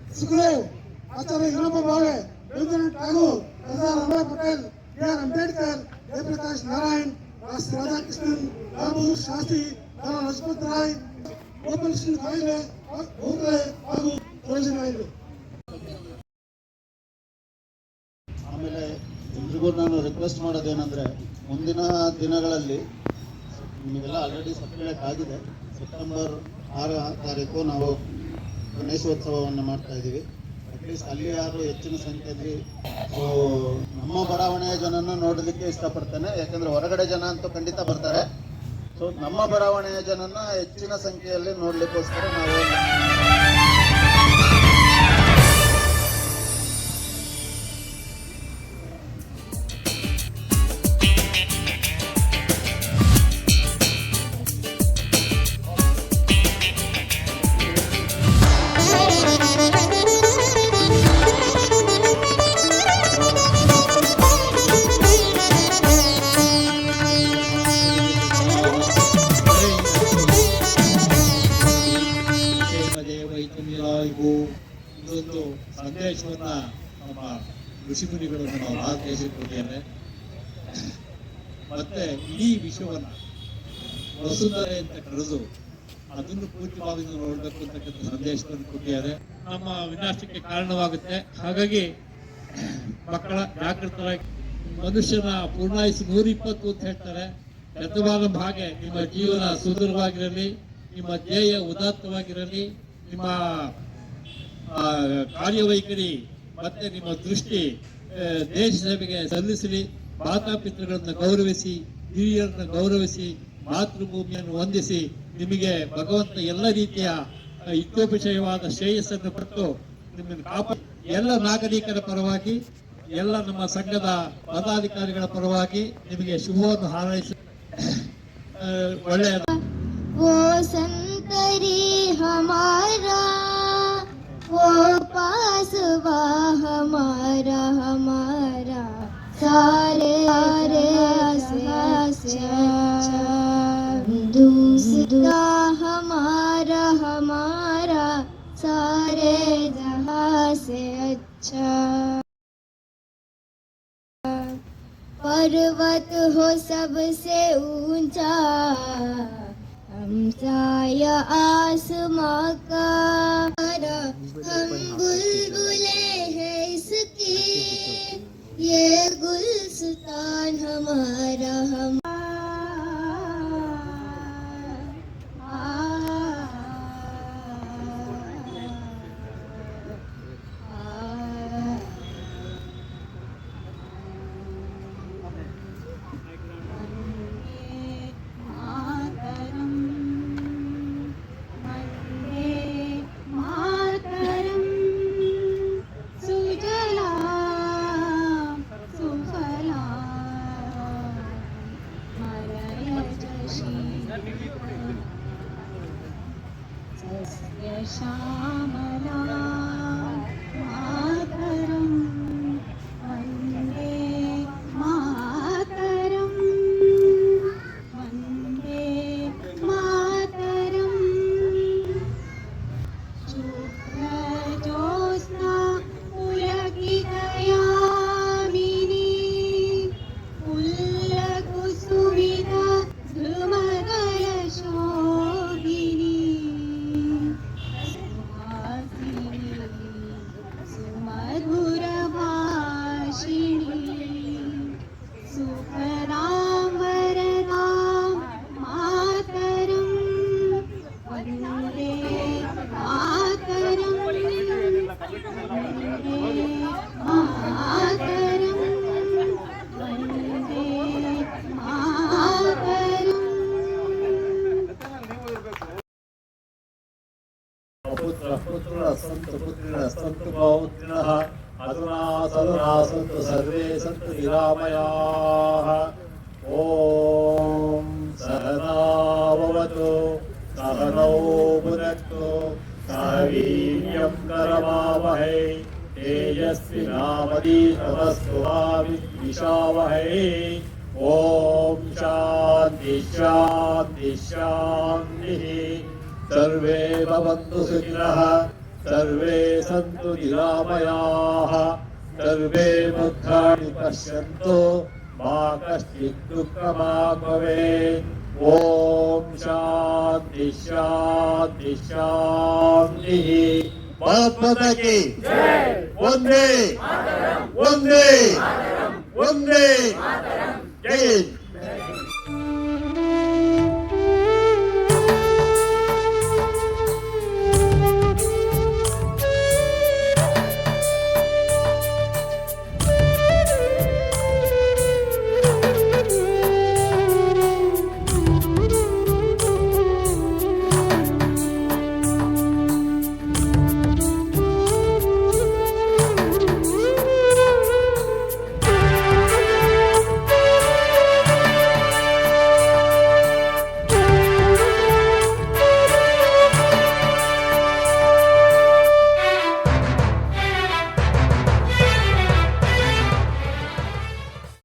सुखदेव, आचार्य हिरप्पा भावे, Rabindranath Tagore, Sardar Vallabh Patel, B.R. Ambedkar, Jayaprakash Narayan, Radhakrishnan, Lal Bahadur Shastri, Lala Lajpat Rai, Gopal Krishna Gokhale ಹಾಗೂ ಪ್ರಯೋಜನವಾಯಿತು. ಆಮೇಲೆ ಎಲ್ರಿಗೂ ನಾನು ರಿಕ್ವೆಸ್ಟ್ ಮಾಡೋದೇನೆಂದರೆ, ಮುಂದಿನ ದಿನಗಳಲ್ಲಿ ನಿಮಗೆಲ್ಲ ಆಲ್ರೆಡಿ ಸರ್ಕ್ಯುಲೇಟ್ ಆಗಿದೆ, ಸೆಪ್ಟೆಂಬರ್ 6 ತಾರೀಕು ನಾವು ಗಣೇಶೋತ್ಸವವನ್ನು ಮಾಡ್ತಾ ಇದ್ದೀವಿ. ಅಟ್ಲೀಸ್ಟ್ ಅಲ್ಲಿ ಯಾರು ಹೆಚ್ಚಿನ ಸಂಖ್ಯೆಯಲ್ಲಿ ನಮ್ಮ ಬಡಾವಣೆಯ ಜನನ ನೋಡೋದಕ್ಕೆ ಇಷ್ಟಪಡ್ತೇನೆ, ಯಾಕಂದರೆ ಹೊರಗಡೆ ಜನ ಅಂತೂ ಖಂಡಿತ ಬರ್ತಾರೆ. ಸೊ ನಮ್ಮ ಬಡಾವಣೆಯ ಜನನ ಹೆಚ್ಚಿನ ಸಂಖ್ಯೆಯಲ್ಲಿ ನೋಡಲಿಕ್ಕೋಸ್ಕರ ನಾವು ಇದೊಂದು ಸಂದೇಶವನ್ನ ನಮ್ಮ ಋಷಿಮುನಿಗಳನ್ನು ನಾವು ಆದೇಶಿಸಿದ್ದೇವೆ. ಮತ್ತೆ ಇಡೀ ವಿಶ್ವವನ್ನ ವಸುಂಧರೆ ಅಂತ ಕರೆದು ಅದನ್ನು ಪೂರ್ತಿವಾಗಿ ನೋಡಬೇಕು ಅಂತಕ್ಕಂಥ ಸಂದೇಶವನ್ನು ಕೊಟ್ಟಿದ್ದಾರೆ. ನಮ್ಮ ವಿನಾಶಕ್ಕೆ ಕಾರಣವಾಗುತ್ತೆ. ಹಾಗಾಗಿ ಮಕ್ಕಳ ಜಾಗೃತರಾಗಿ, ಮನುಷ್ಯನ ಪೂರ್ಣಾಯುಷು 120 ಅಂತ ಹೇಳ್ತಾರೆ. ಶತಮಾನ ಹಾಗೆ ನಿಮ್ಮ ಜೀವನ ಸುಂದರವಾಗಿರಲಿ, ನಿಮ್ಮ ಧ್ಯೇಯ ಉದಾತ್ತವಾಗಿರಲಿ, ನಿಮ್ಮ ಕಾರ್ಯವೈಖರಿ ಮತ್ತೆ ನಿಮ್ಮ ದೃಷ್ಟಿ ದೇಶ ಸೇವೆಗೆ ಸಲ್ಲಿಸಲಿ. ಮಾತಾಪಿತೃಗಳನ್ನು ಗೌರವಿಸಿ, ಹಿರಿಯರನ್ನು ಗೌರವಿಸಿ, ಮಾತೃಭೂಮಿಯನ್ನು ವಂದಿಸಿ, ನಿಮಗೆ ಭಗವಂತ ಎಲ್ಲ ರೀತಿಯ ಹಿತೋಪೇಕ್ಷವಾದ ಶ್ರೇಯಸ್ಸನ್ನು ಕೊಟ್ಟು ನಿಮ್ಮನ್ನು ಕಾಪಾಡಿ. ಎಲ್ಲ ನಾಗರಿಕರ ಪರವಾಗಿ, ಎಲ್ಲ ನಮ್ಮ ಸಂಘದ ಪದಾಧಿಕಾರಿಗಳ ಪರವಾಗಿ ನಿಮಗೆ ಶುಭವನ್ನು ಹಾರೈಸಿ ಒಳ್ಳೆಯದು. वो संतरी हमारा, वो पासवा हमारा, हमारा सारे दूसरा हमारा, हमारा सारे जहां से अच्छा। पर्वत हो सबसे ऊंचा, हमसाया आसमां का, हम बुलबुले हैं इसकी, ये गुलस्तान हमारा, हम श्यामला मातरम वंदे मातरम, वंदे मातरम। शुक्र ज्योत्स्ना पुलकितयामिनी, पुल्लकुसुमिता धूमकल शोभिनी, सन्तु पुत्रिणः सन्तु पौत्रिणः, अधुना सदुना सन्तु सर्वे सन्तु निरामयाः। ॐ सहना भवतु, सहनौ भुनक्तु, सह वीर्यं करवावहै, तेजस्विनावधीतमस्तु मा विद्विषावहै। ॐ शान्ति शान्ति शान्तिः। सर्वे भवन्तु सुखिनः, सर्वे सन्तु निरामयाः सर्वे मुखानि पश्यन्तु मा कश्चित् दुःखमाभवेत् ॐ शान्ति शान्ति शान्तिः भारत माता की वंदे वंदे वंदे जय हिंद।